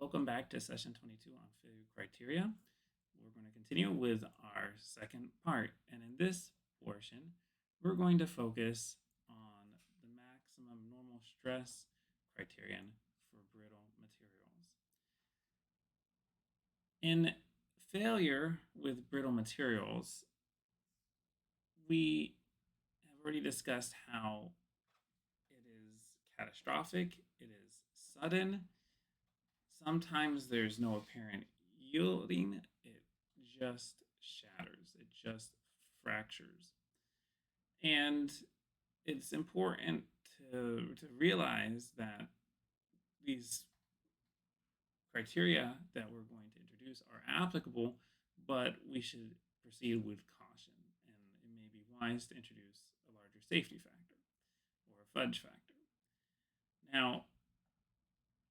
Welcome back to session 22 on failure criteria. We're going to continue with our second part. And in this portion, we're going to focus on the maximum normal stress criterion for brittle materials. In failure with brittle materials, we have already discussed how it is catastrophic, it is sudden. Sometimes there's no apparent yielding, it just shatters, it just fractures. And it's important to realize that these criteria that we're going to introduce are applicable, but we should proceed with caution. And it may be wise to introduce a larger safety factor or a fudge factor. Now,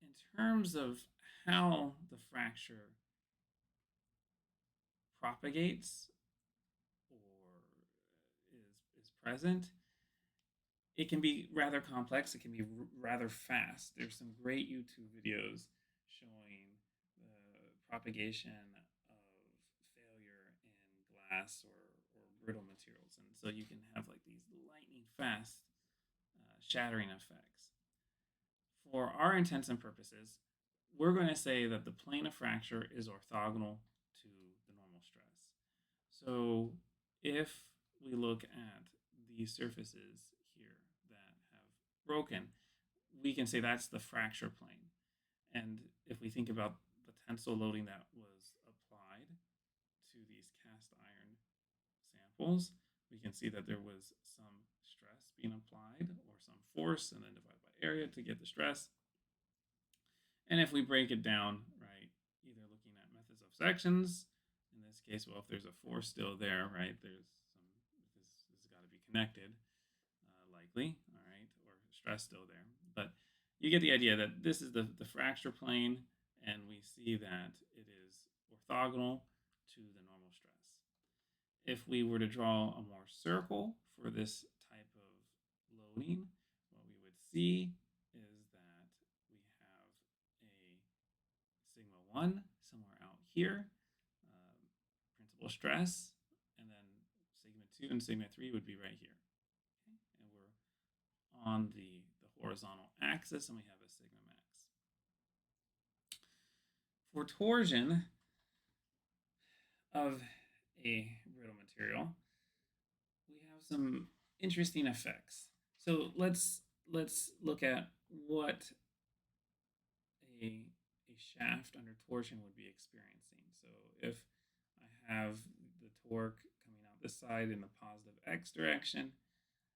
in terms of how the fracture propagates or is present, it can be rather complex. It can be rather fast. There's some great YouTube videos showing the propagation of failure in glass or brittle materials. And so you can have like these lightning fast shattering effects. For our intents and purposes, we're going to say that the plane of fracture is orthogonal to the normal stress. So if we look at these surfaces here that have broken, we can say that's the fracture plane. And if we think about the tensile loading that was applied to these cast iron samples, we can see that there was some stress being applied or some force and then divided by area to get the stress. And if we break it down, right, either looking at methods of sections, in this case, well, if there's a force still there, right, there's some, this has got to be connected, likely, all right, or stress still there. But you get the idea that this is the fracture plane, and we see that it is orthogonal to the normal stress. If we were to draw a more circle for this type of loading, what we would see is that we have a sigma 1 somewhere out here, principal stress, and then sigma 2 and sigma 3 would be right here. Okay? And we're on the horizontal axis, and we have a sigma max. For torsion of a brittle material, we have some interesting effects. So let's look at what a shaft under torsion would be experiencing. So if I have the torque coming out this side in the positive x direction,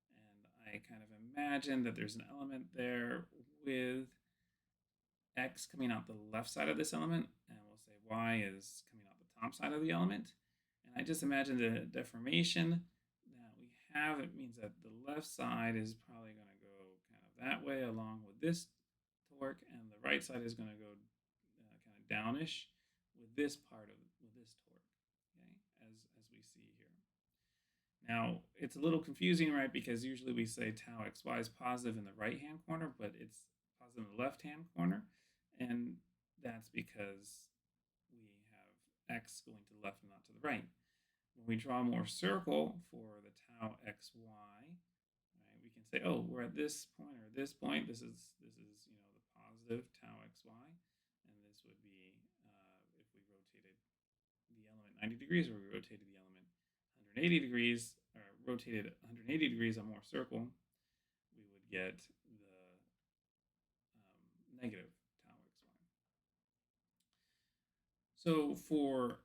and I kind of imagine that there's an element there with x coming out the left side of this element, and we'll say y is coming out the top side of the element. And I just imagine the deformation that we have. It means that the left side is probably going to go kind of that way along with this torque, and the right side is going to go kind of downish with this part of this torque, okay, as we see here. Now, it's a little confusing, right, because usually we say tau xy is positive in the right-hand corner, but it's positive in the left-hand corner, and that's because we have x going to the left and not to the right. When we draw more circle for the tau xy, right, we can say, oh, we're at this point or this point. This is the positive tau xy, and this would be if we rotated the element 90 degrees, or we rotated the element 180 degrees, or rotated 180 degrees on more circle, we would get the negative tau xy. So for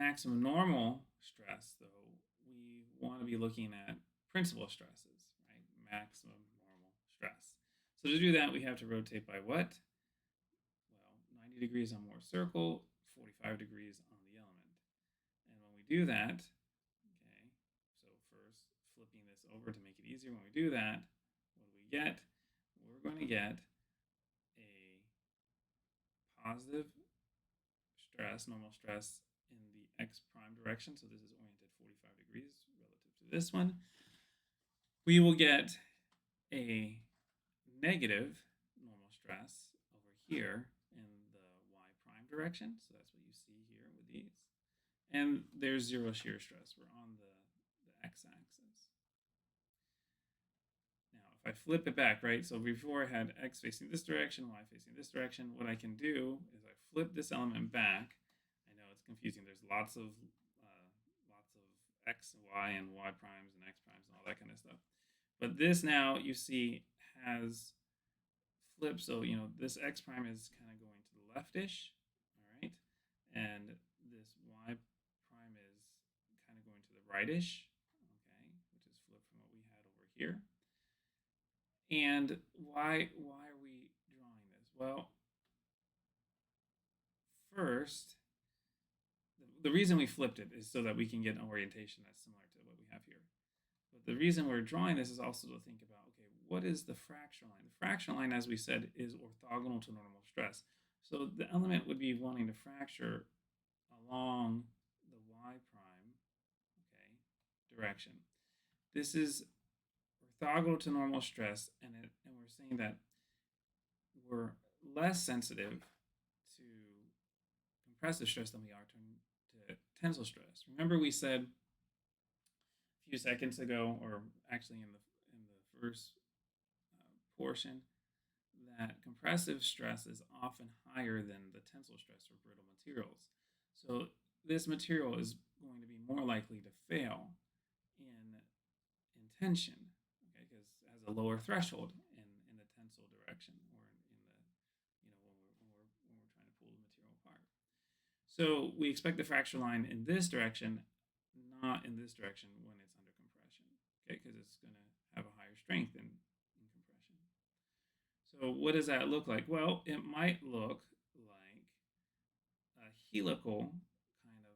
maximum normal stress, though, we want to be looking at principal stresses, right? Maximum normal stress. So to do that, we have to rotate by what? Well, 90 degrees on more circle, 45 degrees on the element. And when we do that, okay, so first flipping this over to make it easier, when we do that, what do we get? We're going to get a positive stress, normal stress, in the x prime direction. So this is oriented 45 degrees relative to this one. We will get a negative normal stress over here in the direction. So that's what you see here with these. And there's zero shear stress. We're on the x-axis. Now, if I flip it back, right? So before I had x facing this direction, y facing this direction. What I can do is I flip this element back. I know it's confusing. There's lots of x and y primes and x primes and all that kind of stuff. But this now you see has flipped. So this x prime is kind of going to the leftish, all right, and this y prime is kind of going to the rightish, okay, which is flipped from what we had over here. And why are we drawing this? Well, first, the reason we flipped it is so that we can get an orientation that's similar to what we have here. But the reason we're drawing this is also to think about, okay, what is the fracture line? The fracture line, as we said, is orthogonal to normal stress. So the element would be wanting to fracture along the y prime, okay, direction. This is orthogonal to normal stress, and we're saying that we're less sensitive to compressive stress than we are to tensile stress. Remember, we said a few seconds ago, or actually in the first portion, that compressive stress is often higher than the tensile stress for brittle materials. So this material is going to be more likely to fail in tension, okay, because it has a lower threshold in the tensile direction, or in the when we're trying to pull the material apart. So we expect the fracture line in this direction, not in this direction when it's under compression, okay, because it's going to have a higher strength in compression. So what does that look like? Well, it might look like a helical kind of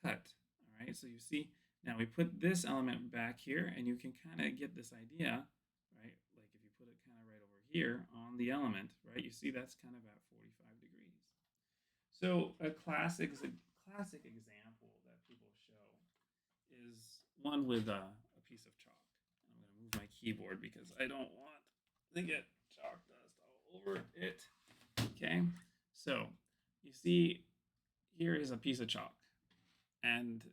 cut, all right? So you see, now we put this element back here, and you can kind of get this idea, right? Like if you put it kind of right over here on the element, right? You see that's kind of at 45 degrees. So a classic example that people show is one with a piece of chalk. I'm going to move my keyboard because I don't want to get chalk dust all over it. Okay, so you see here is a piece of chalk, and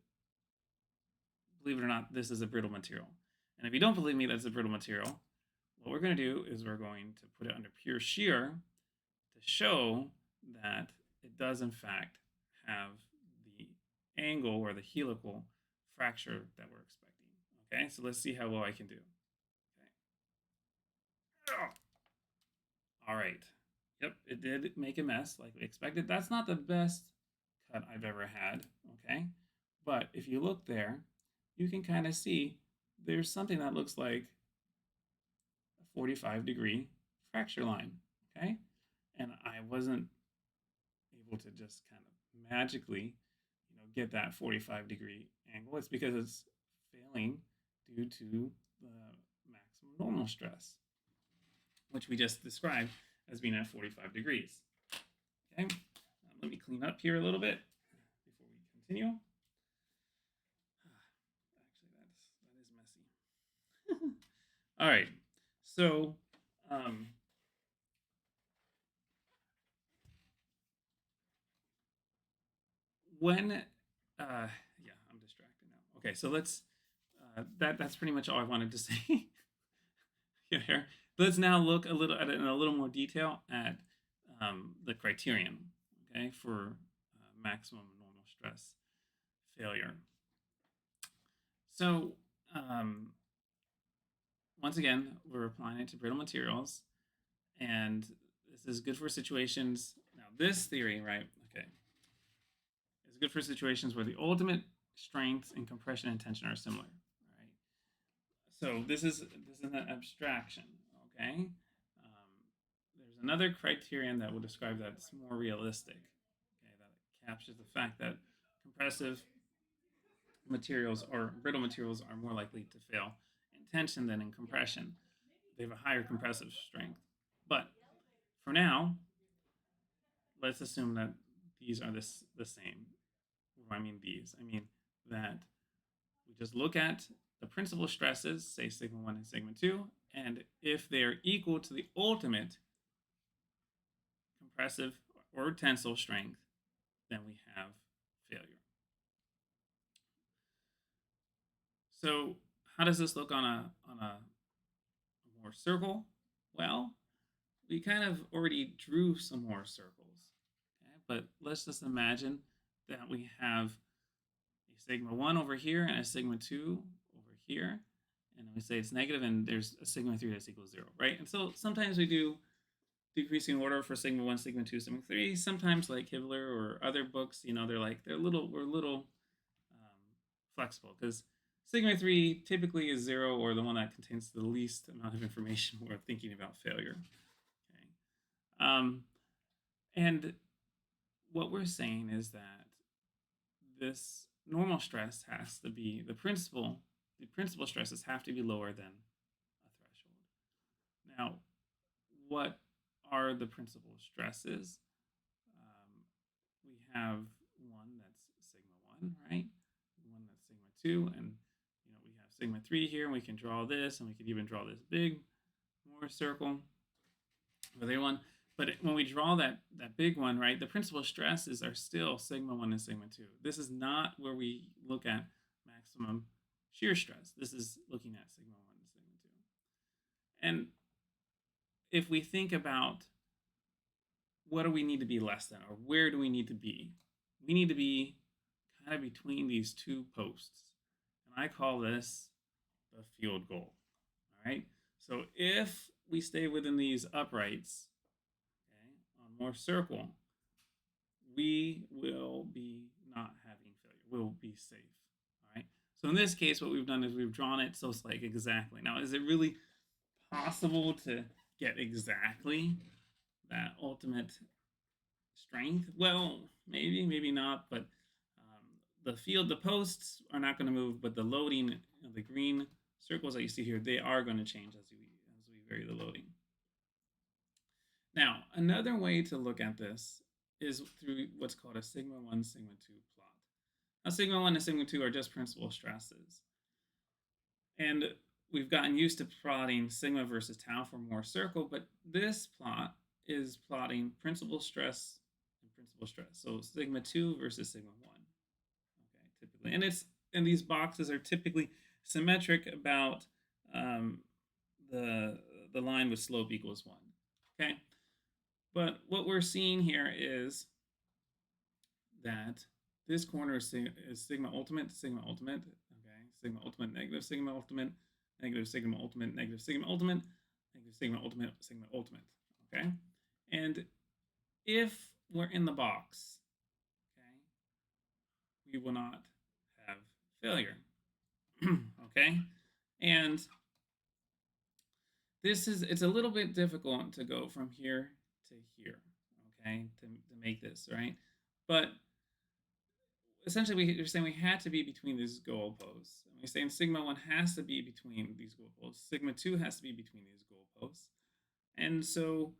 believe it or not, this is a brittle material. And if you don't believe me that's a brittle material, what we're going to do is we're going to put it under pure shear to show that it does in fact have the angle or the helical fracture that we're expecting. Okay, so let's see how well I can do. Okay. All right. Yep, it did make a mess like we expected. That's not the best cut I've ever had, okay? But if you look there, you can kind of see there's something that looks like a 45-degree fracture line, okay? And I wasn't able to just kind of magically, get that 45-degree angle. It's because it's failing due to the maximum normal stress, which we just described as being at 45 degrees. Okay, let me clean up here a little bit before we continue. Actually, that is messy. All right, so when yeah, I'm distracted now. Okay, so let's that's pretty much all I wanted to say here. Let's now look a little in a little more detail at the criterion, okay, for maximum normal stress failure. So once again, we're applying it to brittle materials, and this is good for situations. Now, this theory, right? Okay, is good for situations where the ultimate strength and compression and tension are similar. Right. So this is an abstraction. Okay. There's another criterion that will describe that it's more realistic. Okay, that captures the fact that compressive materials or brittle materials are more likely to fail in tension than in compression. They have a higher compressive strength. But for now, let's assume that these are the same. What do I mean these? I mean that we just look at the principal stresses, say sigma 1 and sigma 2, and if they are equal to the ultimate compressive or tensile strength, then we have failure. So how does this look on a more circle? Well, we kind of already drew some more circles. Okay? But let's just imagine that we have a sigma 1 over here and a sigma 2 over here. And we say it's negative and there's a sigma 3 that's equals 0, right? And so sometimes we do decreasing order for sigma 1, sigma 2, sigma 3. Sometimes like Hibbeler or other books, we're a little flexible because sigma 3 typically is 0 or the one that contains the least amount of information when we're thinking about failure. Okay. And what we're saying is that this normal stress has to be the principal stresses have to be lower than a threshold. Now, what are the principal stresses? We have one that's sigma 1, right? One that's sigma 2, and we have sigma 3 here, and we can draw this, and we could even draw this big more circle with A1. But when we draw that big one, right, the principal stresses are still sigma 1 and sigma 2. This is not where we look at maximum shear stress. This is looking at sigma 1 and sigma 2. And if we think about what do we need to be less than, or where do we need to be? We need to be kind of between these two posts. And I call this the field goal. All right. So if we stay within these uprights, okay, on more circle, we will be not having failure. We'll be safe. All right. So in this case, what we've done is we've drawn it so it's like exactly. Now, is it really possible to get exactly that ultimate strength? Well, maybe not, but the posts are not going to move, but the loading, the green circles that you see here, they are going to change as we vary the loading. Now, another way to look at this is through what's called a sigma 1, sigma 2 plot. Now, sigma 1 and sigma 2 are just principal stresses. And we've gotten used to plotting sigma versus tau for more circle, but this plot is plotting principal stress and principal stress. So sigma 2 versus sigma 1. Okay, typically. And these boxes are typically symmetric about the line with slope equals 1. Okay? But what we're seeing here is that this corner is sigma ultimate, okay? Sigma ultimate, negative sigma ultimate, negative sigma ultimate, negative sigma ultimate, negative sigma ultimate, sigma ultimate, okay? And if we're in the box, okay, we will not have failure, okay? And it's a little bit difficult to go from here to here, okay, to make this, right? But essentially, we're saying we had to be between these goalposts. And we're saying sigma 1 has to be between these goalposts. Sigma 2 has to be between these goalposts. And so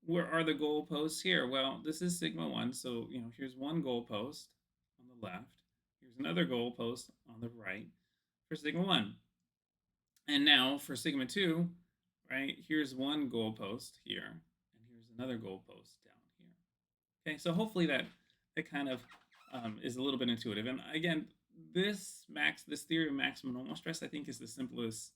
where are the goalposts here? Well, this is sigma 1. So, here's one goalpost on the left. Here's another goalpost on the right for sigma 1. And now for sigma 2, right, here's one goalpost here. And here's another goalpost down here. Okay, so hopefully that kind of is a little bit intuitive. And again, this theory of maximum normal stress, I think, is the simplest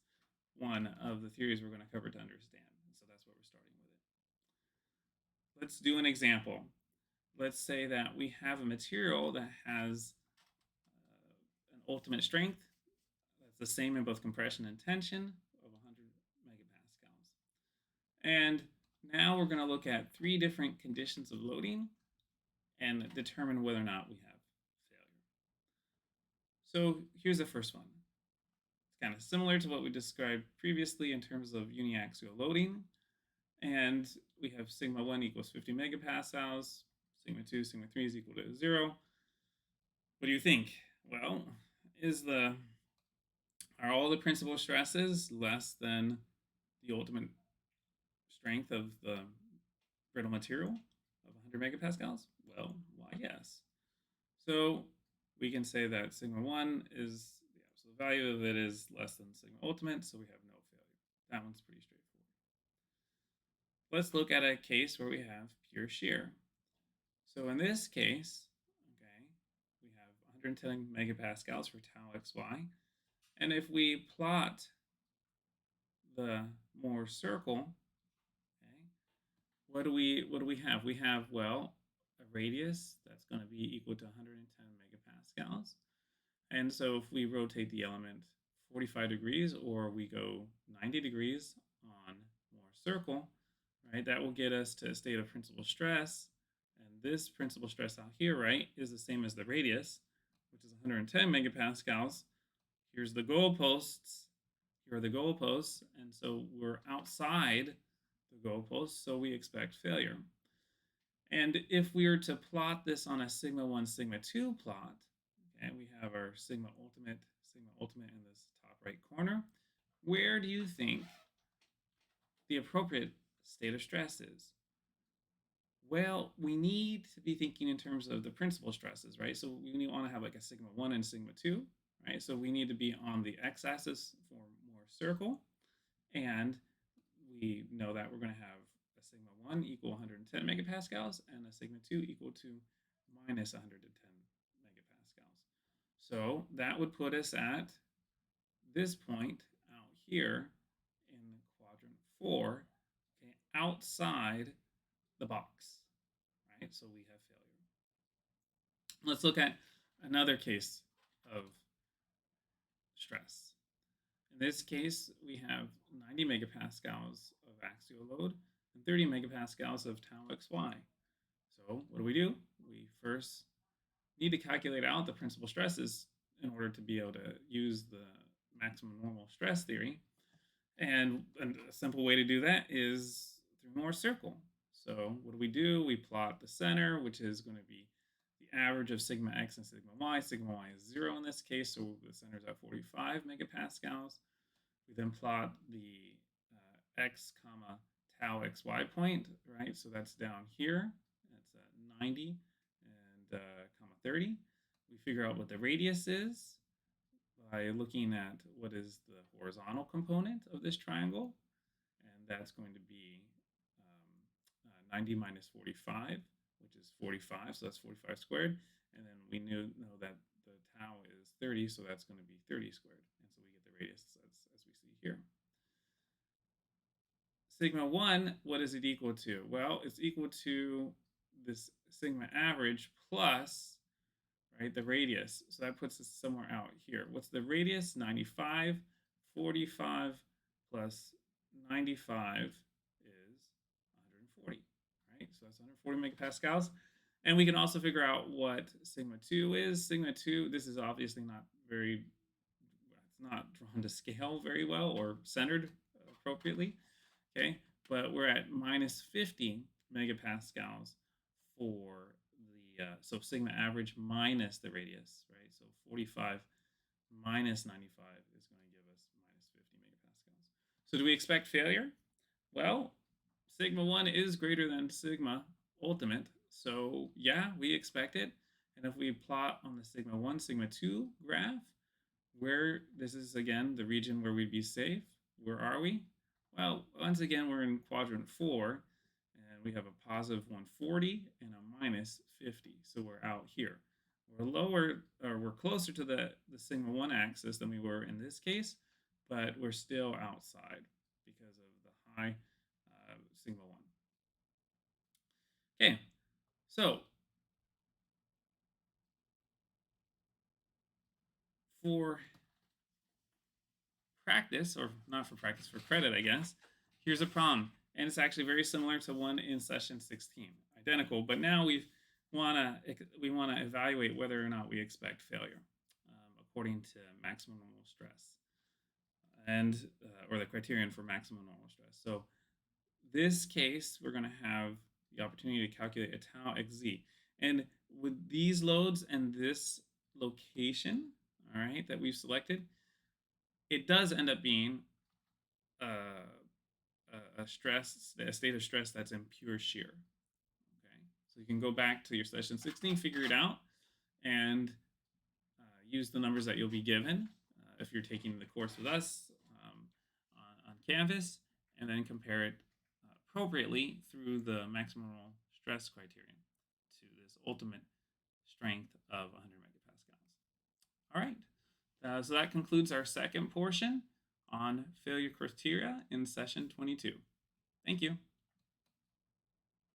one of the theories we're going to cover to understand. So that's what we're starting with it. Let's do an example. Let's say that we have a material that has an ultimate strength that's the same in both compression and tension of 100 megapascals. And now we're going to look at 3 different conditions of loading and determine whether or not we have failure. So here's the first one. It's kind of similar to what we described previously in terms of uniaxial loading. And we have sigma 1 equals 50 megapascals, sigma 2, sigma 3 is equal to 0. What do you think? Well, are all the principal stresses less than the ultimate strength of the brittle material of 100 megapascals? Well, why, yes. So we can say that sigma 1 is the absolute value of it is less than sigma ultimate, so we have no failure. That one's pretty straightforward. Let's look at a case where we have pure shear. So in this case, 110 megapascals for tau xy. And if we plot the Mohr circle, okay, what do we have? We have, well, a radius that's going to be equal to 110 megapascals. And so if we rotate the element 45 degrees or we go 90 degrees on Mohr circle, right, that will get us to a state of principal stress. And this principal stress out here, right, is the same as the radius, which is 110 megapascals. Here's the goalposts. Here are the goalposts. And so we're outside the goalposts, so we expect failure. And if we were to plot this on a sigma 1, sigma 2 plot, okay, we have our sigma ultimate in this top right corner. Where do you think the appropriate state of stress is? Well, we need to be thinking in terms of the principal stresses, right? So we want to have like a sigma 1 and sigma 2, right? So we need to be on the x-axis for Mohr circle. And we know that we're going to have a sigma 1 equal 110 megapascals and a sigma 2 equal to minus 110 megapascals. So that would put us at this point out here in quadrant 4, okay, outside the box, right? So we have failure. Let's look at another case of stress. In this case, we have 90 megapascals of axial load and 30 megapascals of tau xy. So what do? We first need to calculate out the principal stresses in order to be able to use the maximum normal stress theory. And a simple way to do that is through Mohr circle. So what do? We plot the center, which is going to be the average of sigma x and sigma y. Sigma y is 0 in this case, so the center is at 45 megapascals. We then plot the x comma tau xy point, right? So that's down here. That's at 90 and comma 30. We figure out what the radius is by looking at what is the horizontal component of this triangle, and that's going to be 90 minus 45, which is 45, so that's 45 squared, and then we know that the tau is 30, so that's going to be 30 squared, and so we get the radius as we see here. Sigma 1, what is it equal to? Well, it's equal to this sigma average plus, right, the radius. So that puts us somewhere out here. What's the radius? 95. 45 plus 95 is 140, right? So that's 140 megapascals. And we can also figure out what sigma 2 is. Sigma 2, this is obviously not very, it's not drawn to scale very well or centered appropriately, okay? But we're at minus 50 megapascals for the, so sigma average minus the radius, right? So 45 minus 95 is going to give us minus 50 megapascals. So do we expect failure? Well, sigma 1 is greater than sigma ultimate, so yeah, we expect it. And if we plot on the sigma 1, sigma 2 graph, where this is, again, the region where we'd be safe, where are we? Well, once again, we're in quadrant 4, and we have a positive 140 and a minus 50, so we're out here. We're lower, or we're closer to the sigma 1 axis than we were in this case, but we're still outside because of the high sigma 1. Okay, so for practice, or not for practice, for credit, I guess, here's a problem. And it's actually very similar to one in session 16, identical, but now we want to evaluate whether or not we expect failure according to maximum normal stress and or the criterion for maximum normal stress. So this case, we're going to have the opportunity to calculate a tau xz. And with these loads and this location, all right, that we've selected, it does end up being a state of stress that's in pure shear. Okay, so you can go back to your session 16, figure it out, and use the numbers that you'll be given if you're taking the course with us on Canvas, and then compare it appropriately through the maximum stress criterion to this ultimate strength of 100 megapascals. So that concludes our second portion on failure criteria in session 22. Thank you.